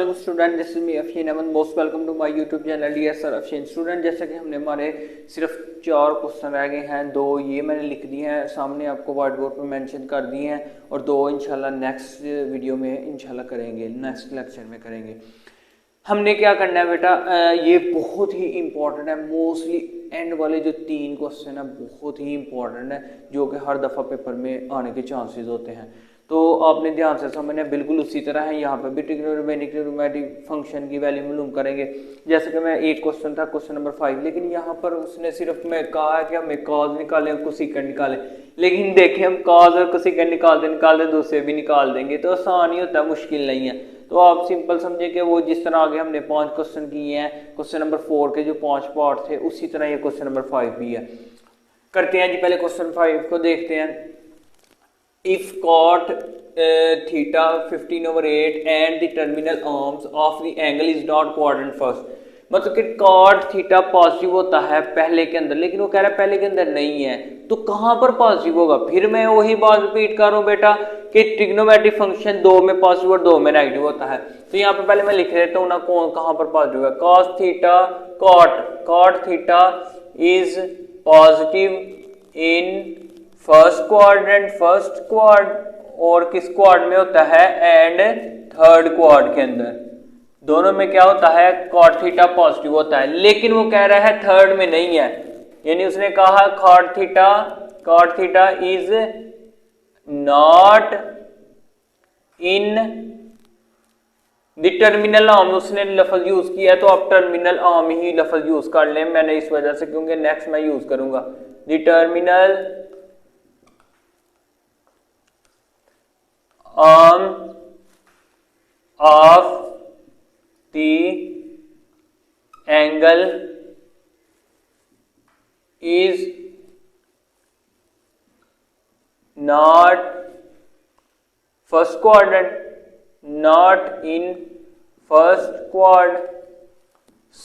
अस्सलाम student, this is me Afsheen Ahmad. Most welcome to my YouTube channel dear sir Afsheen student. जैसे कि हमने हमारे सिर्फ 4 क्वेश्चन रह गए हैं, 2 ये मैंने लिख दिए हैं सामने आपको व्हाइट बोर्ड पर मेंशन कर दिए हैं और 2 इंशाल्लाह नेक्स्ट वीडियो में इंशाल्लाह करेंगे, नेक्स्ट लेक्चर में करेंगे। हमने क्या करना है बेटा, ये बहुत ही इंपॉर्टेंट है। मोस्टली एंड वाले जो 3 क्वेश्चन है बहुत ही इंपॉर्टेंट है, जो कि हर दफ़ा पेपर में आने के चांसेस होते हैं, तो आपने ध्यान से समझना है। बिल्कुल उसी तरह है, यहाँ पे भी ट्रिग्नोमेट्रिक फंक्शन की वैल्यू मालूम करेंगे। जैसे कि मैं एक क्वेश्चन था क्वेश्चन नंबर 5, लेकिन यहाँ पर उसने सिर्फ मैं कहा है कि हमें कॉज निकालें कोसेकेंट निकालें, लेकिन देखें हम कॉज और कोसेकेंट निकालते दूसरे भी निकाल देंगे, तो आसान ही होता है, मुश्किल नहीं है। तो आप सिंपल समझे कि वो जिस तरह आगे हमने 5 क्वेश्चन किए हैं, क्वेश्चन नंबर 4 के जो 5 पार्ट थे, उसी तरह ये क्वेश्चन नंबर 5 भी है। करते हैं जी, पहले क्वेश्चन 5 को देखते हैं। If cot theta 15/8 and the terminal arms of the angle is not quadrant first, मतलब कि कॉट थीटा पॉजिटिव होता है पहले के अंदर, लेकिन वो कह रहा है पहले के अंदर नहीं है, तो कहां पर पॉजिटिव होगा? फिर मैं वही बात रिपीट कर रहा हूं बेटा कि ट्रिग्नोमेट्रिक फंक्शन 2 में पॉजिटिव और 2 में नेगेटिव होता है। तो यहाँ पे पहले मैं लिख देता हूं ना कौन कहां पर पॉजिटिव है। Cos theta cot theta is positive in first quadrant और किस क्वाड में होता है? एंड थर्ड क्वाड के अंदर, दोनों में क्या होता है? कॉट थीटा पॉजिटिव होता है, लेकिन वो कह रहा है थर्ड में नहीं है। यानी उसने कहा cot theta is not in the terminal arm, उसने लफ्ज यूज किया है, तो आप टर्मिनल आर्म ही लफ्ज यूज कर लें। मैंने इस वजह से, क्योंकि नेक्स्ट मैं यूज करूंगा the terminal arm of the angle is not first quadrant, not in first quad,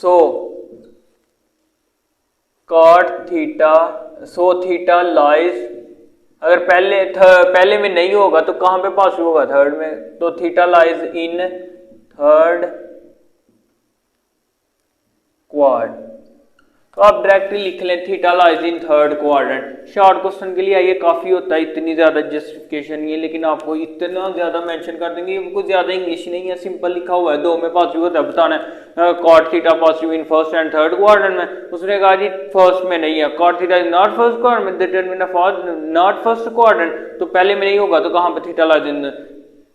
so theta lies, अगर पहले में नहीं होगा तो कहां पे पॉजिटिव होगा? थर्ड में, तो theta lies in third quad. तो आप डायरेक्टली लिख लें theta lies in third quadrant. Short question के लिए ये काफी होता है, इतनी ज्यादा जस्टिफिकेशन नहीं है, लेकिन आपको इतना ज्यादा मेंशन कर देंगे, कुछ ज्यादा इंग्लिश नहीं है, सिंपल लिखा हुआ है। 2 में पॉजिटिव होता है, बताना है cot theta positive in first and third quadrant में। उसने कहा जी फर्स्ट में नहीं है, cot theta is not first quadrant, determinant of not first quadrant, तो पहले में नहीं होगा, तो कहां पे थीटा लाइज इन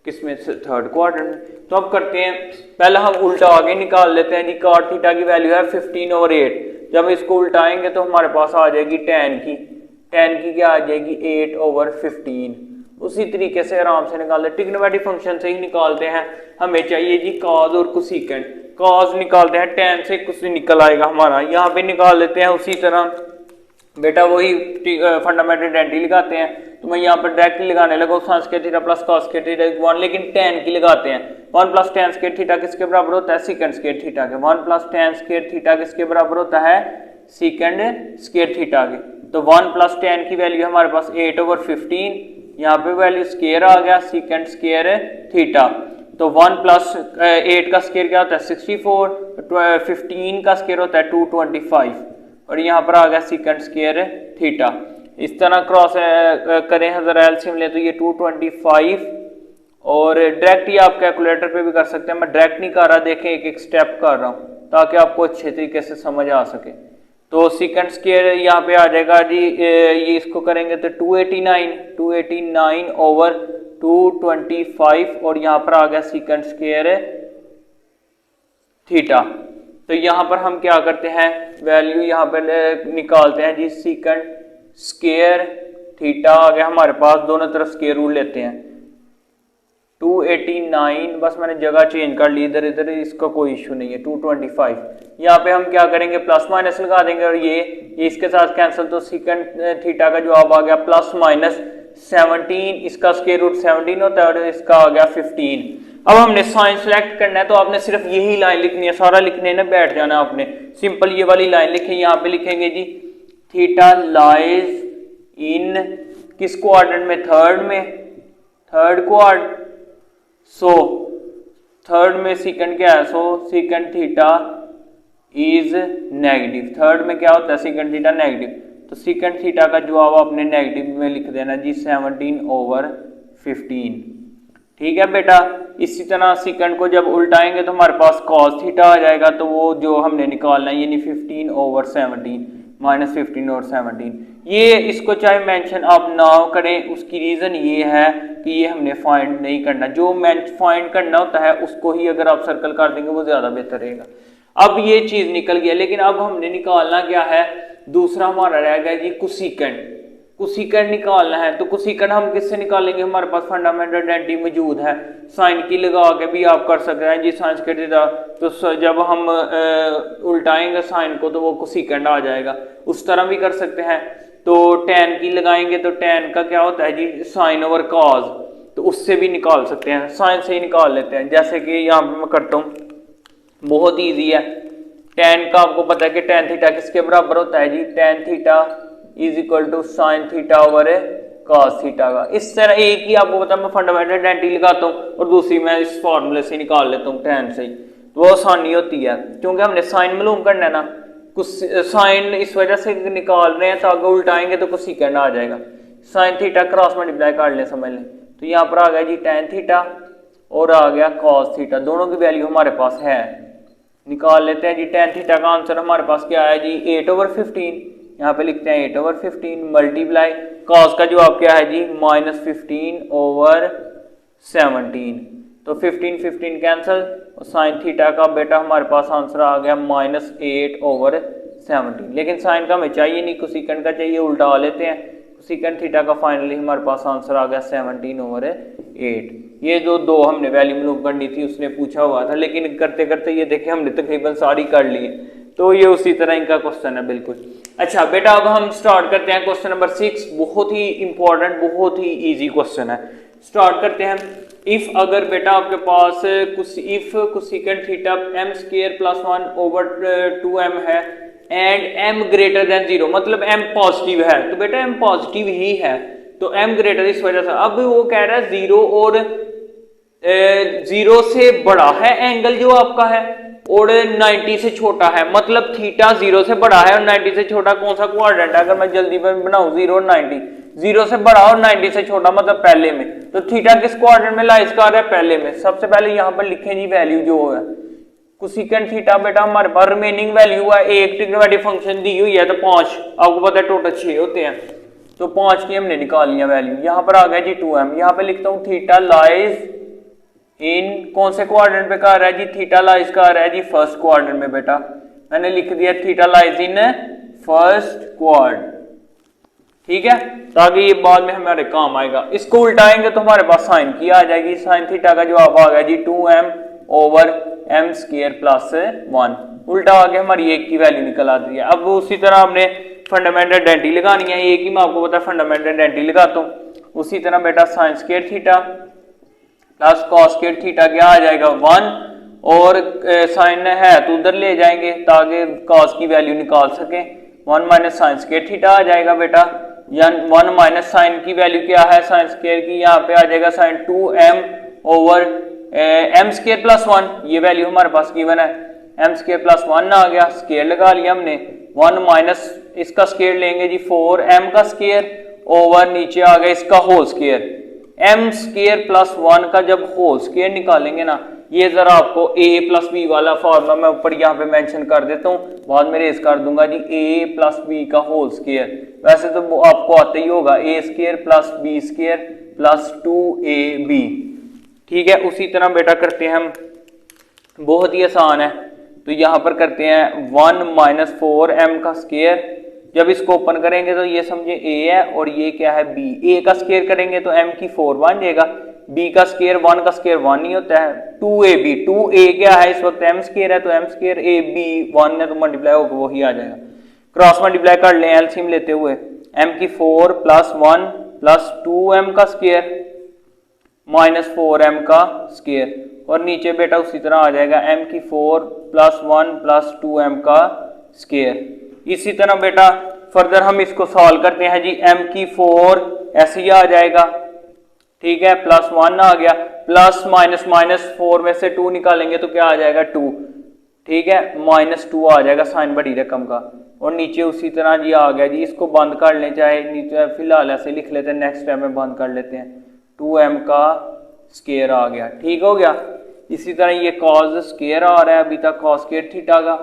किसमें? थर्ड क्वाड्रेंट में। तो अब करते हैं, पहले हम उल्टा आगे निकाल लेते हैं जी। कॉट थीटा की वैल्यू है 15/8, जब इसको उल्टाएंगे तो हमारे पास आ जाएगी tan की क्या आ जाएगी? 8/15। उसी तरीके से आराम से निकाल लेते, ट्रिग्नोमेट्रिक फंक्शन से ही निकालते हैं। हमें चाहिए जी कॉज और कोसेकेंट। कॉज निकालते हैं, tan से कुछ निकल आएगा हमारा, यहाँ पे निकाल लेते हैं उसी तरह बेटा, वही फंडामेंटल आइडेंटिटी लगाते हैं। तो मैं यहाँ पर डायरेक्टली लगाने लगा sin square theta plus cos square theta 1, लेकिन tan की लगाते हैं। 1 + tan स्क्वायर थीटा किसके बराबर होता है? सेकंड स्क्वायर थीटा के। 1 + tan स्क्वायर थीटा किसके बराबर होता है? सेकंड स्क्वायर थीटा के। तो 1 + tan की वैल्यू हमारे पास 8/15, यहाँ पे वैल्यू स्क्वायर आ गया सेकंड स्क्वायर थीटा। तो 1 + 8 का स्क्वायर क्या होता है? 64, 15 का स्क्वायर होता है 225, और यहाँ पर आ गया सेकंड स्क्वायर थीटा। इस तरह क्रॉस करें, जरा एलसीएम ले, तो ये 225, और डायरेक्ट ही आप कैलकुलेटर पे भी कर सकते हैं। मैं डायरेक्ट नहीं कर रहा, देखें एक एक स्टेप कर रहा हूँ ताकि आपको अच्छे तरीके से समझ आ सके। तो सेकंड स्क्वायर यहाँ पे आ जाएगा जी, ये इसको करेंगे तो 289/225, और यहाँ पर आ गया सेकंड स्क्वायर थीटा। तो यहाँ पर हम क्या करते हैं? वैल्यू यहाँ पर निकालते हैं जी, सेकंड स्क्वायर थीटा आ गया हमारे पास, दोनों तरफ स्क्वायर रूट लेते हैं। 289, बस मैंने जगह चेंज कर ली, इधर इसका कोई इशू नहीं है। 225, यहाँ पे हम क्या करेंगे? प्लस माइनस लगा देंगे, और ये इसके साथ कैंसिल, तो सेकंड थीटा का जवाब आ गया +-17, इसका स्क्वायर रूट 17 होता है, और इसका आ गया 15। अब हमने साइन सेलेक्ट करना है, तो आपने सिर्फ यही लाइन लिखनी है, सारा लिखने ना बैठ जाना आपने। सिंपल ये वाली लाइन लिखें, यहाँ पे लिखेंगे जी थीटा लाइज इन किस क्वाड्रेंट में? थर्ड में, थर्ड क्वाड। सो थर्ड में सीकेंट क्या है, so secant theta is negative. Third में क्या होता है, सीकेंट थीटा नेगेटिव, तो सीकेंट थीटा का जवाब आपने नेगेटिव में लिख देना जी 17/15। ठीक है बेटा। इसी तरह सीकेंट को जब उल्टाएंगे तो हमारे पास cos थीटा आ जाएगा, तो वो जो हमने निकालना है यानी 15/17 -15/17। ये इसको चाहे मेंशन आप ना करें, उसकी रीज़न ये है कि ये हमने फाइंड नहीं करना, जो फाइंड करना होता है उसको ही अगर आप सर्कल कर देंगे वो ज़्यादा बेहतर रहेगा। अब ये चीज़ निकल गया, लेकिन अब हमने निकालना क्या है, दूसरा हमारा रह गया जी कुसीकेंट। कुसीकेंट निकालना है, तो कुसीकेंट हम किससे निकालेंगे, हमारे पास फंडामेंटल आइडेंटिटी मौजूद है, साइन की लगा के भी आप कर सकते हैं जी साइन के थीटा। तो जब हम उल्टाएंगे साइन को तो वो कुसीकेंट आ जाएगा, उस तरह भी कर सकते हैं। तो tan की लगाएंगे तो tan का क्या होता है जी साइन ओवर कॉज, तो उससे भी निकाल सकते हैं, साइन से ही निकाल लेते हैं। जैसे कि यहाँ पे मैं करता हूँ, बहुत ईजी है। tan का आपको पता है कि tan थीटा किसके बराबर होता है जी, tan theta is equal to sine theta over cos theta का। इस तरह एक ही आपको पता है, मैं फंडामेंटल आइडेंटिटी लगाता हूँ और दूसरी मैं इस फॉर्मूले से निकाल लेता हूँ tan से ही, तो वो आसानी होती है क्योंकि हमने साइन मालूम करना है ना। कुछ साइन इस वजह से निकाल रहे हैं ताकि उल्टाएंगे तो कुछ सीकेंड आ जाएगा। साइन थीटा क्रॉस मल्टीप्लाई कर लें, समझ लें, तो यहाँ पर आ गया जी tan थीटा और आ गया cos थीटा, दोनों की वैल्यू हमारे पास है, निकाल लेते हैं जी। tan थीटा का आंसर हमारे पास क्या है जी 8/15, यहाँ पे लिखते हैं 8/15 मल्टीप्लाई cos का जवाब क्या है जी -15/17, तो 15 कैंसिल और साइन थीटा का बेटा हमारे पास आंसर आ गया -8/17। लेकिन साइन का हमें चाहिए नहीं, कोसेकेंट का चाहिए, उल्टा लेते हैं। कोसेकेंट थीटा का फाइनली हमारे पास आंसर आ गया 17/8। ये जो दो हमने वैल्यू मालूम करनी थी उसने पूछा हुआ था, लेकिन करते करते ये देखे हमने तकरीबन सारी कर ली है, तो ये उसी तरह इनका क्वेश्चन है बिल्कुल। अच्छा बेटा, अब हम स्टार्ट करते हैं क्वेश्चन नंबर 6। बहुत ही इंपॉर्टेंट, बहुत ही इजी क्वेश्चन है। स्टार्ट करते हैं। इफ अगर बेटा आपके पास if cosecant theta m square plus 1/2m है एंड m ग्रेटर देन 0, मतलब m पॉजिटिव है, तो बेटा m पॉजिटिव ही है, तो m ग्रेटर इस वजह से। अब वो कह रहा है 0 और 0 से बड़ा है एंगल जो आपका है और 90 से छोटा है, मतलब थीटा 0 से बड़ा है और 90 से छोटा कौन सा क्वाड्रेंट है, अगर मैं जल्दी में बनाऊं 0 और 90, 0 से बड़ा और 90 से छोटा मतलब पहले में, तो थीटा किस क्वाड्रेंट में लाइज कर रहा है, पहले में। सबसे पहले यहां पर लिखें जी वैल्यू जो है कोसेकेंट थीटा, बेटा हमारे पास रिमेनिंग वैल्यू है, एक ट्रिग्नोमेट्रिक फंक्शन दी हुई है तो 5, आपको पता है टोटल 6 होते हैं, तो 5 की हमने निकाल लिया वैल्यू। यहां पर आ गया जी 2m, यहां पर लिखता हूं थीटा लाइज इन कौन से क्वाड्रेंट पे कह रहा है जी, थीटा लाइज का रहा है जी फर्स्ट क्वाड्रेंट में, बेटा मैंने लिख दिया theta lies in first quad, ठीक है, ताकि ये बाद में हमारे काम आएगा। इसको उल्टाएंगे तो हमारे पास साइन की आ जाएगी, साइन थीटा का जवाब आ गया जी 2m/m स्क्वायर प्लस 1, उल्टा आ गया, हमारी एक की वैल्यू निकल आती है। अब उसी तरह हमने फंडामेंटल आइडेंटिटी लगानी है, एक ही मैं आपको पता है फंडामेंटल आइडेंटिटी लगाता हूँ। उसी तरह बेटा sine square theta plus cos square theta क्या आ जाएगा 1, और साइन है तो उधर ले जाएंगे ताकि कॉस की वैल्यू निकाल सके, 1 माइनस साइन स्क्वायर थीटा आ जाएगा बेटा, या 1 माइनस साइन की वैल्यू क्या है साइन स्क्वायर की, यहाँ पे आ जाएगा साइन 2m/m स्क्वायर प्लस 1, ये वैल्यू हमारे पास गिवन है, m स्क्वायर प्लस 1 आ गया, स्क्वायर लगा लिया हमने, 1 माइनस इसका स्क्वायर लेंगे जी 4m का स्क्वायर ओवर नीचे आ गया इसका whole square, m square plus 1 का जब होल स्क्वायर निकालेंगे ना, ये जरा आपको a प्लस बी वाला फॉर्मूला मैं ऊपर यहाँ पे मेंशन कर देता हूँ, बाद में रेस कर दूंगा जी, a प्लस बी का होल स्क्वायर, वैसे तो वो आपको आता ही होगा, a square plus B square plus 2ab, ठीक है। उसी तरह बेटा करते हैं हम, बहुत ही आसान है, तो यहाँ पर करते हैं 1 माइनस 4m का स्क्वायर, जब इसको ओपन करेंगे तो ये समझे a है और ये क्या है b, a का स्क्वायर करेंगे तो m की 4 बन जाएगा, b का स्क्वायर 1 का स्क्वायर 1 ही होता है, 2ab, 2a क्या है इस वक्त m स्क्वायर है तो m स्क्वायर ab 1 है तो मल्टीप्लाई होकर वही आ जाएगा, क्रॉस मल्टीप्लाई कर लें एलसीएम लेते हुए, m की 4 प्लस 1 प्लस 2m का स्क्वायर माइनस 4m का स्क्वायर, और नीचे बेटा उसी तरह आ जाएगा m की 4 प्लस 1 प्लस 2m का स्क्वायर। इसी तरह बेटा फर्दर हम इसको सॉल्व करते हैं जी, m की 4 ऐसे ही आ जाएगा ठीक है, +1 आ गया, प्लस माइनस माइनस 4 में से 2 निकालेंगे तो क्या आ जाएगा 2, ठीक है, -2 आ जाएगा साइन बड़ी रकम का। और नीचे उसी तरह जी आ गया जी, इसको बंद कर लें, चाहे नीचे फिलहाल ऐसे लिख लेते हैं, नेक्स्ट टाइम में बंद कर लेते हैं, 2m का स्केयर आ गया, ठीक हो गया। इसी तरह ये कॉज स्केयर आ रहा है अभी तक, कॉस स्केयर थीटा का,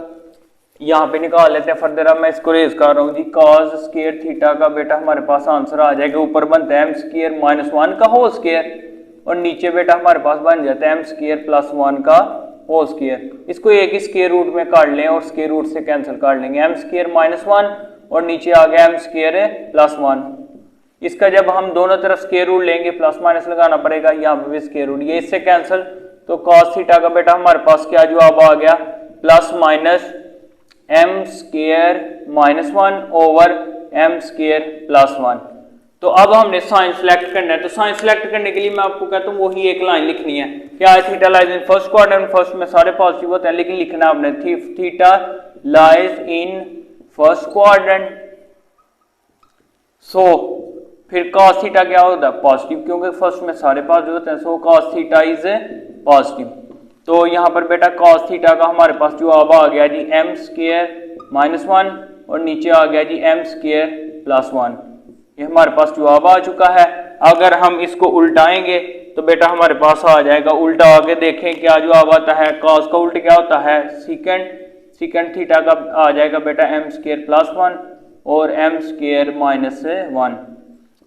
यहाँ पे निकाल लेते हैं फर्दर। अब मैं इसको रेज कर रहा हूँ जी, कॉस स्केयर थीटा का बेटा हमारे पास आंसर आ जाएगा, ऊपर बनता है m स्केयर -1 का होल स्केयर, और नीचे बेटा हमारे पास बन जाता है m स्केयर +1 का होल स्केयर। इसको एक ही स्केयर रूट में काट लें और स्केयर रूट से कैंसिल कर लेंगे, m स्केयर -1 और नीचे आ गया m स्केयर +1। इसका जब हम दोनों तरफ स्केयर रूट लेंगे प्लस माइनस लगाना पड़ेगा, यहाँ पे भी स्केयर रूट, ये इससे कैंसिल, तो कॉस थीटा का बेटा हमारे पास क्या जवाब आ गया, +-m square -1 over m square +1। तो अब हमने साइन सेलेक्ट करना है, तो साइन सेलेक्ट करने के लिए मैं आपको कहता हूँ वही एक लाइन लिखनी है, क्या है, theta lies in first quadrant, first में सारे पॉजिटिव होते हैं, लेकिन लिखना आपने theta lies in first quadrant, so फिर cos थीटा क्या होता है, पॉजिटिव, क्योंकि फर्स्ट में सारे पॉजिटिव होते हैं, सो cos थीटा इज पॉजिटिव। तो यहाँ पर बेटा cos थीटा का हमारे पास जवाब आ गया जी m स्केयर -1 और नीचे आ गया जी m स्केयर +1, ये हमारे पास जवाब आ चुका है। अगर हम इसको उल्टाएंगे तो बेटा हमारे पास आ जाएगा, उल्टा आके देखें क्या जवाब आता है, cos का उल्टा क्या होता है, सीकेंड थीटा का आ जाएगा बेटा m स्केयर +1 और m स्केयर -1,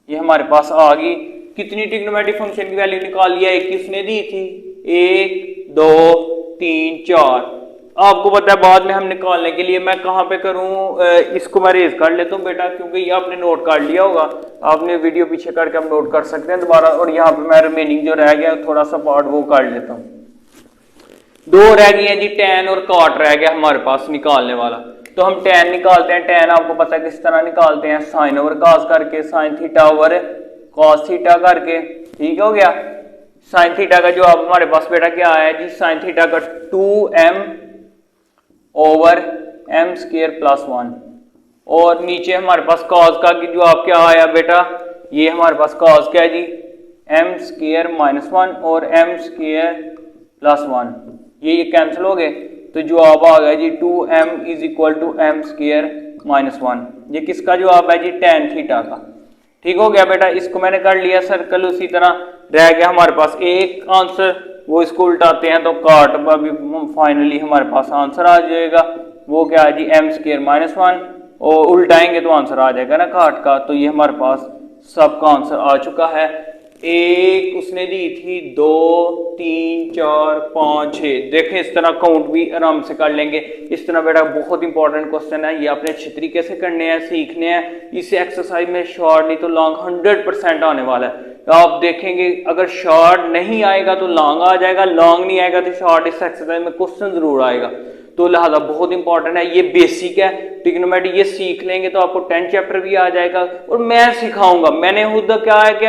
ये हमारे पास आ गई। कितनी ट्रिग्नोमेट्रिक फंक्शन की वैल्यू निकाल लिया, एक किसने दी थी, 1 2 3 4। आपको पता है बाद में हम निकालने के लिए मैं कहाँ पे करूँ, इसको मैं रेज कर लेता हूँ बेटा, क्योंकि ये आपने नोट कर लिया होगा, आपने वीडियो पीछे करके हम नोट कर सकते हैं दोबारा। और यहाँ पे मैं रिमेनिंग जो रह गया थोड़ा सा पार्ट वो कर लेता हूँ। दो रह गई है जी, tan और cot रह गया हमारे पास निकालने वाला। तो हम tan निकालते हैं, tan आपको पता है किस तरह निकालते हैं, साइन ओवर cos करके, sign theta over cos theta करके, ठीक हो गया। साइन थीटा का जो अब हमारे पास बेटा क्या आया जी, साइन थीटा का 2m ओवर m स्केयर +1, और नीचे हमारे पास cos का जो आप क्या आया बेटा, ये हमारे पास cos क्या है जी, m स्केयर -1 और m स्केयर +1, ये कैंसिल हो गए, तो जवाब आ गया जी 2m = m स्केयर -1। ये किसका जवाब है जी, tan थीटा का, ठीक हो गया बेटा। इसको मैंने कर लिया सर्कल, उसी तरह रह गया हमारे पास एक आंसर, वो इसको उल्टाते हैं तो cot अभी फाइनली हमारे पास आंसर आ जाएगा, वो क्या है जी m स्केयर -1, और उल्टाएंगे तो आंसर आ जाएगा ना cot का। तो ये हमारे पास सबका आंसर आ चुका है। एक उसने दी थी, 2 3 4 5 6, देखें इस तरह काउंट भी आराम से कर लेंगे। इस तरह बेटा बहुत इंपॉर्टेंट क्वेश्चन है, ये आपने अच्छी तरीके से करने हैं, सीखने हैं। इस एक्सरसाइज में शॉर्ट नहीं तो लॉन्ग 100% आने वाला है। तो आप देखेंगे अगर शॉर्ट नहीं आएगा तो लॉन्ग आ जाएगा, लॉन्ग नहीं आएगा तो शॉर्ट। इस एक्सरसाइज में क्वेश्चन जरूर आएगा, तो लिहाजा बहुत इंपॉर्टेंट है, ये बेसिक है ट्रिग्नोमेट्री, ये सीख लेंगे तो आपको 10 चैप्टर भी आ जाएगा। और मैं सिखाऊंगा, मैंने खुद क्या है कि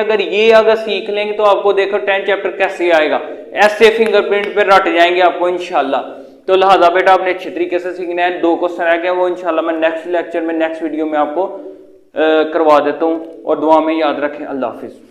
अगर सीख लेंगे तो आपको देखो 10 चैप्टर कैसे आएगा, ऐसे फिंगरप्रिंट पे रट जाएंगे आपको इंशाल्लाह। तो लिहाजा बेटा आपने अच्छे तरीके से सीखना है। 2 क्वेश्चन रह गए, वो इंशाल्लाह मैं नेक्स्ट लेक्चर में नेक्स्ट वीडियो में आपको करवा देता हूँ। और दुआ में याद रखें। अल्लाह हाफिज।